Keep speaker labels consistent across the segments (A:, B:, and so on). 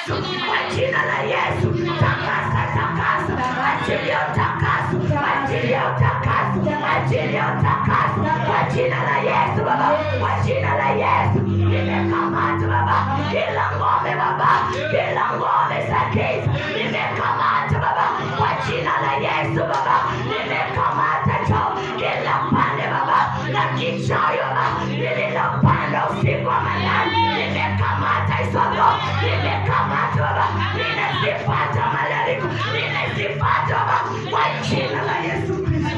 A: Yesu, kwa jina la Yesu. Takasa, takasa, achilia utakaso, achilia utakaso, achilia utakaso, kwa jina la Yesu Baba, kwa jina la Yesu. Nimekamata Baba kila ngome Baba, kila ngome za giza nimekamata Baba, kwa jina la Yesu Baba. Nimekamata kila pande Baba na kichawi Baba lililopanda usiku wa manane, nimekamata hizo roho, nimekamata Baba, ninazipata malaika, ninazipata Baba, kwa jina la Yesu Kristo.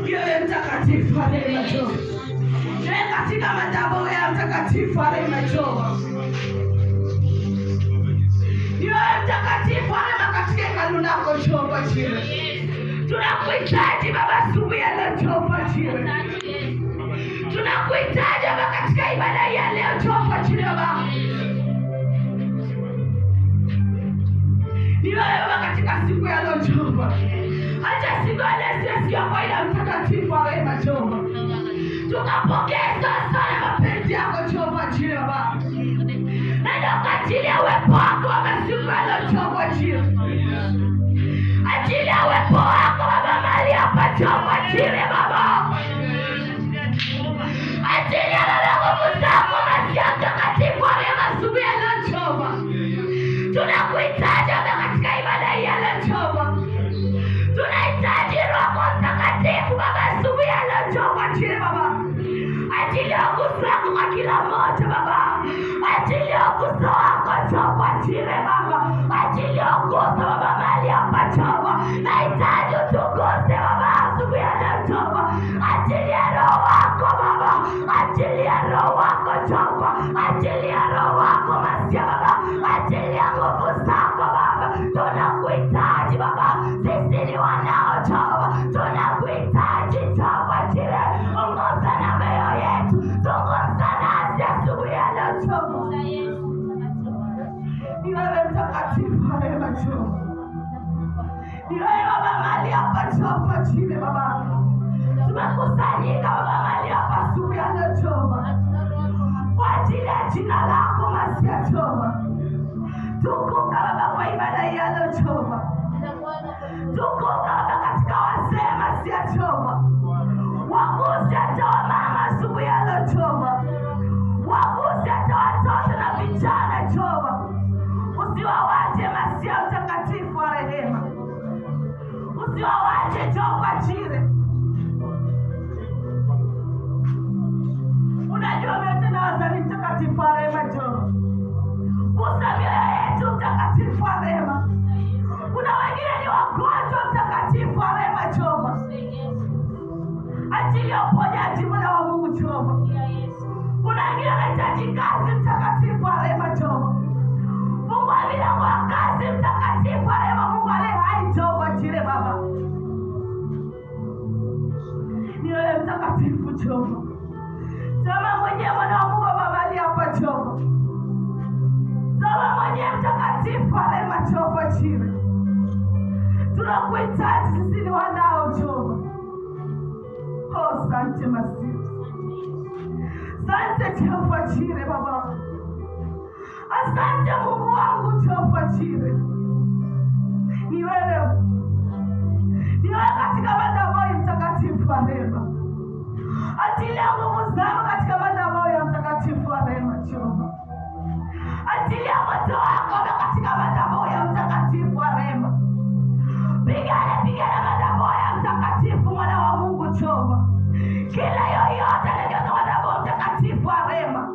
A: Yeye mtakatifu aliyemjua, yeye katika madhabahu ya mtakatifu aliyemjua, yeye mtakatifu aliyema katika hekalu lako Jehova Jireh. Tunakuhitaji Baba asubuhi ya leo Jehova Jireh. Tunakuhitaji Baba katika ibada ya leo Jehova Jireh Baba. Ni wewe Baba katika siku ya leo Jehova. Acha siku ya leo siku ya kawaida mtakatifu wa rehema Jehova. Tukapokea sana mapenzi yako Jehova Jireh Baba. Na achilia uwepo wako Baba siku ya leo Jehova Jireh. Achilia uwepo wako Baba mahali hapa Jehova Jireh Baba. Achilia Baba nguvu zako Masia mtakatifu wa rehema asubuhi ya leo Jehova. Tunakuhitaji Baba katika ibada hii ya leo Jehova. Tunahitaji Roho Mtakatifu Baba asubuhi ya leo Jehova Jireh Baba. Achilia nguvu zako kwa kila mmoja Baba. Achilia nguvu zako Jehova Jireh Baba. Achilia nguvu Baba mahali hapa Jehova. Nahitaji utukuze Baba asubuhi ya leo Jehova. Achilia Roho wako Baba. Achilia Roho wako Jehova. Achilia Roho wako Masia Baba. Achilia nguvu zako Baba. Tunakuhitaji Baba. Sisi ni wanao Jehova. Tunakuhitaji Jehova Jireh. Ongoza na mioyo yetu. Ongoza nasi asubuhi ya leo Jehova. Ni wewe mtakatifu wa rehema Jehova. Ni wewe Baba mahali hapa Jehova Jireh Baba. Tumekusanyika Baba mahali hapa asubuhi ya leo Jehova, kwa ajili ya jina lako Masia Jehova. Tukuka Baba kwa ibada hii ya leo Jehova. Tukuka Baba katika wazee Masia Jehova. Waguze hata wamama asubuhi ya leo Jehova. Waguze hata watoto na vijana Jehova. Usiwawache Masia mtakatifu wa rehema. Usiwawache Jehova Jireh. Unajua vyote na wazani mtakatifu wa rehema Jehova. Gusa mioyo yetu mtakatifu wa rehema. Kuna wengine ni wagonjwa mtakatifu wa rehema Jehova. Achilia uponyaji Bwana wa Mungu Jehova. Kuna wengine wanahitaji kazi mtakatifu wa rehema Jehova. Fungua milango ya kazi mtakatifu wa rehema Mungu aliye hai Jehova Jireh Baba. Ni wewe mtakatifu Jehova. Sema mwenyewe Mwana wa Mungu Baba aliye hapa Jehova. Sema mwenyewe mtakatifu wa rehema Jehova Jireh. Tunakuhitaji sisi ni wanao Jehova. Oh, asante Masia. Asante Jehova Jireh Baba. Asante Mungu wangu Jehova Jireh. Ni wewe. Ni wewe katika madhabahu mtakatifu wa rehema. Achilia nguvu zako katika madhabahu ya mtakatifu wa rehema Jehova. Achilia moto wako katika madhabahu ya mtakatifu wa rehema. Pigana madhabahu ya mtakatifu Mwana wa Mungu Jehova. Kila yoyote katika madhabahu mtakatifu wa rehema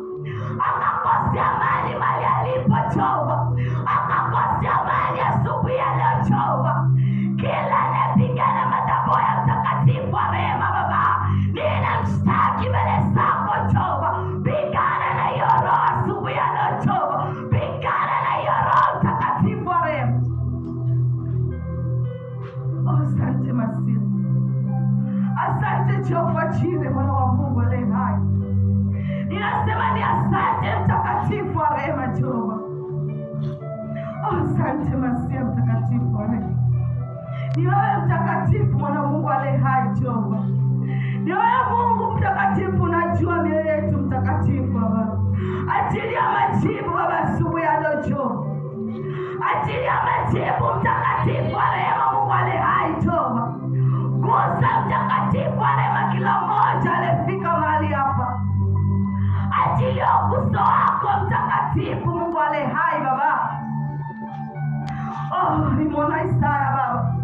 A: akakosea amani mahali alipo Jehova. Akakosea amani asubuhi ya leo Jehova. Kila anayepigana madhabahu ya mtakatifu wa rehema Baba, ninamshtaki mbele zako Jehova. Pigana na hiyo roho asubuhi ya leo Jehova. Pigana na hiyo roho mtakatifu wa rehema. Asante Masia. Asante Jehova Jireh Mwana wa Mungu aliye hai. Ninasema ni asante mtakatifu wa rehema Jehova. Asante Masia mtakatifu wa rehema. Ni wewe mtakatifu Mwana wa Mungu aliye hai Jehova. Ni wewe Mungu mtakatifu, unajua mioyo yetu mtakatifu Baba. Achilia majibu Baba asubuhi ya leo Jehova. ajili ya majibu mtakatifu wa rehema. Mungu aliye hai, toba, gusa mtakatifu wa rehema kila mmoja aliyefika mahali hapa, ajili ya uguso wako mtakatifu. Mungu aliye hai Baba, nimeona Isaya Baba,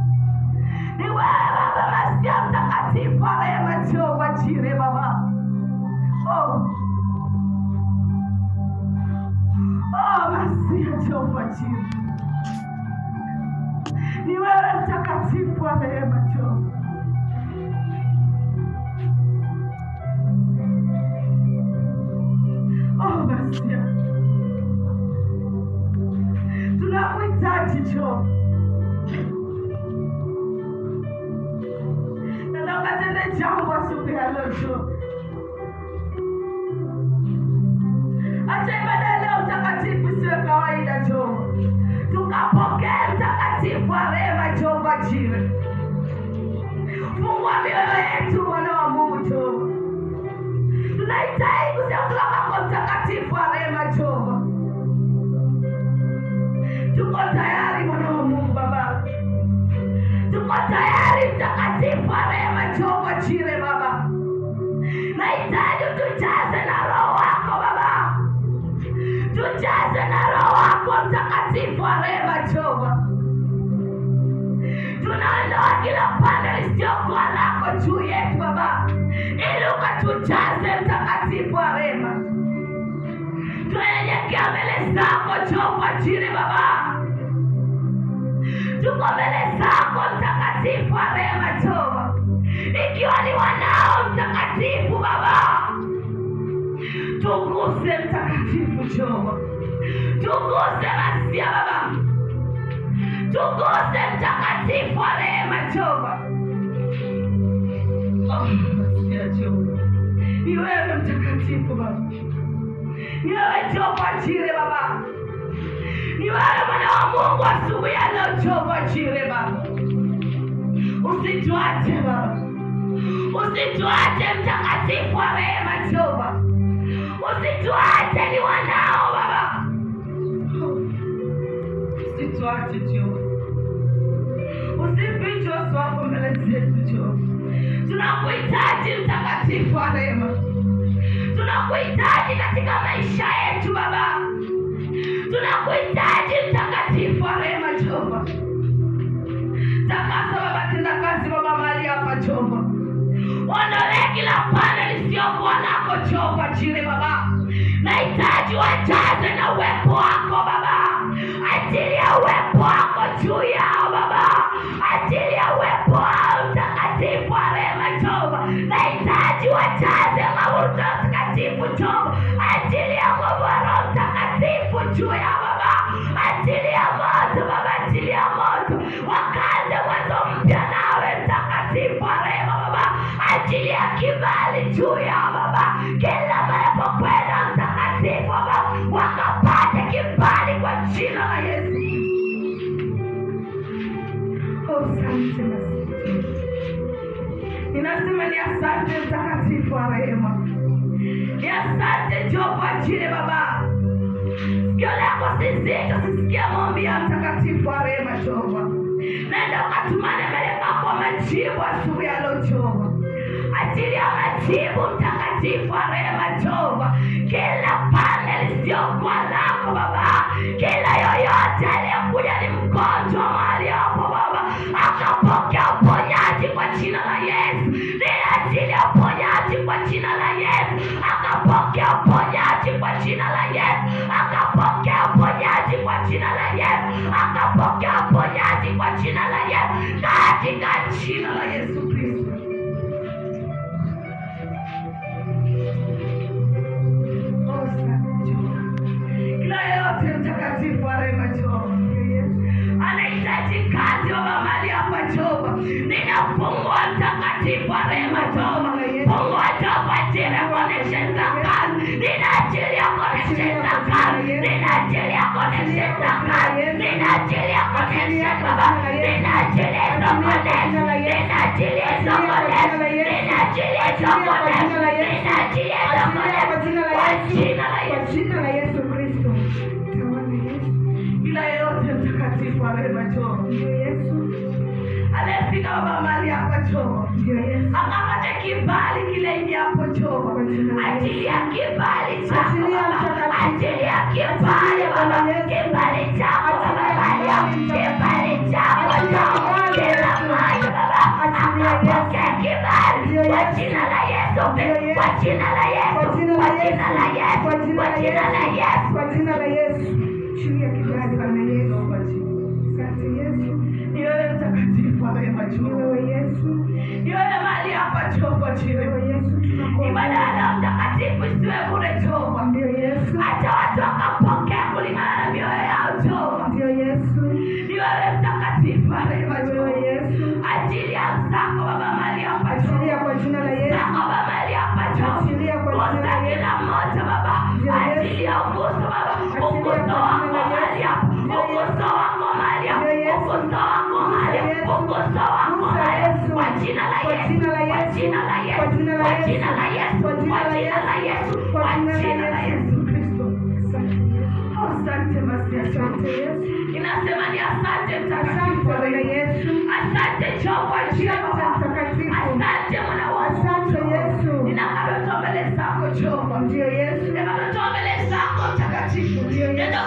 A: ni wewe Baba Masia mtakatifu wa rehema, Jehova Jire Baba. Masia Jehova Jire, ni wewe mtakatifu wa rehema Jehova. Masia, tunakuhitaji Jehova. Na ukatende jambo asubuhi ya leo Jehova. Acha ibada ya leo mtakatifu isiwe kawaida Jehova, tukapokea mtakatifu wa rehema Jehova Jire. Fungua mioyo yetu wana wa Mungu Jehova, tunahitaji kusikia kwako mtakatifu wa rehema Jehova. Tuko tayari mwana wa Mungu Baba, tuko tayari mtakatifu wa rehema Jehova Jire Baba. Nahitaji tujaze na roho wako Baba, tujaze na roho wako mtakatifu wa rehema Jehova. Tunaondoa kila pande lisiokuwa lako juu yetu Baba, ili ukatujaze mtakatifu wa rehema. Tunyenyekea mbele zako Jehova Jire Baba, tuko mbele zako mtakatifu wa rehema Jehova, ikiwa ni wanao mtakatifu Baba. Tuguse mtakatifu Jehova, tuguse Masia Baba, tuguse mtakatifu wa rehema Jehova. Masia Jehova, ni wewe mtakatifu Baba, ni wewe Jehova Jire Baba, ni wewe mwana wa Mungu asubuhi ya leo Jehova Jire Baba. Usituache Baba, usituache mtakatifu wa rehema Jehova, usituache ni wanao Baba, usituache Jehova, usifiche uso wako mbele zetu Jehova. Tunakuhitaji mtakatifu wa rehema, tunakuhitaji katika maisha yetu Baba, tunakuhitaji mtakatifu wa rehema Jehova. Takasa Baba, tenda kazi Baba mahali hapa Jehova, ondolee kila pande lisiokuwa lako Jehova Jire Baba. Nahitaji wajaze na uwepo wako Baba, ajili ya uwepo wako juu yao Baba, ajili ya uwepo wao mtakatifu wa rehema Jehova. Nahitaji wajaze nguvu mtakatifu Jehova, ajili ya nguvu ya Roho Mtakatifu juu ya Baba, ajili ya moto Baba, ajili ya moto. Wakaze mwanzo mpya nawe mtakatifu wa rehema Baba, ajili ya kibali juu ya Baba. Kila wanapokwenda mtakatifu Baba, wakapate kibali kwa jina la Yesu. Asante Yesu, ninasema ni asante mtakatifu wa rehema, ni asante Jehova Jire Baba. Sikio lako sizito, sisikia maombi ya mtakatifu wa rehema Jehova. Nenda ukatumane meleka kwa majibu asubuhi ya leo Jehova, ajili ya majibu mtakatifu wa rehema Jehova. Kila pande lisiokuwa lako Baba, kila yoyote aliyekuja ni mgonjwa mahali hapo Baba, akapokea uponyaji kwa jina la Yesu. Ninaajili ya uponyaji kwa jina la Yesu, akapokea uponyaji kwa jina la Yesu, akapokea uponyaji kwa jina la Yesu, akapokea uponyaji kwa jina la Yesu, katika jina la Yesu Kristo. Kila yote mtakatifu wa rehema Jehova anahitaji kazi Baba mahali hapa Jehova. Ninafungua mtakatifu wa rehema Jehova, fungua Jehova Jire connection za kazi, ninaachilia connection za kazi, ninaachilia connection za kazi, ninaachilia connection Baba, ninaachilia hizo connection, ninaachilia hizo connection, ninaachilia hizo connection, ninaachilia hizo connection kwa jina la Yesu Kristo. Kila yote mtakatifu Mtakatifu wa rehema Jehova. Anayefika Baba mahali hapa Jehova, akapata kibali kile ili hapo Jehova. Achilia kibali chako Baba, achilia kibali Baba, kibali chako Baba, kibali chako Jehova, kila mahali Baba, akapokea kibali kwa jina la Yesu, kwa jina la Yesu, kwa jina la Yesu, kwa jina la Yesu, kwa jina la Yesu. Achilia kibali Bwana Yesu. Asante Yesu. Ni wewe mtakatifu wa rehema Jehova. Ni wewe Yesu. Ni wewe mahali hapa Jehova Jireh. Yesu tunakuomba. Ibada ya mtakatifu isiwe bure Jehova. Ndio Yesu. Acha watu wakapokea kulingana na mioyo yao Jehova. Ndio Yesu. Ni wewe mtakatifu wa rehema Jehova. Yesu. Achilia msako Baba mahali hapa Jehova. Achilia kwa jina la Yesu. Msako Baba mahali hapa Jehova. Achilia kwa jina la Yesu. Kila mmoja Baba. Achilia uguso Baba. Uguso wako mahali hapa. Uguso wako mahali hapa. Uguso wako mahali hapa. Uguso wako mahali hapa. Kwa jina la Yesu. Kwa jina la Yesu. Kwa jina la Yesu. Kwa jina la Yesu. Kwa jina la Yesu Kristo. Asante basi, asante Yesu. Inasema ni asante mtakatifu wa Yesu. Asante Jehova Jireh. Asante mwana wa asante Yesu. Ninakabidhi mbele zako Jehova. Ndio Yesu. Ninakabidhi mbele zako mtakatifu. Ndio Yesu.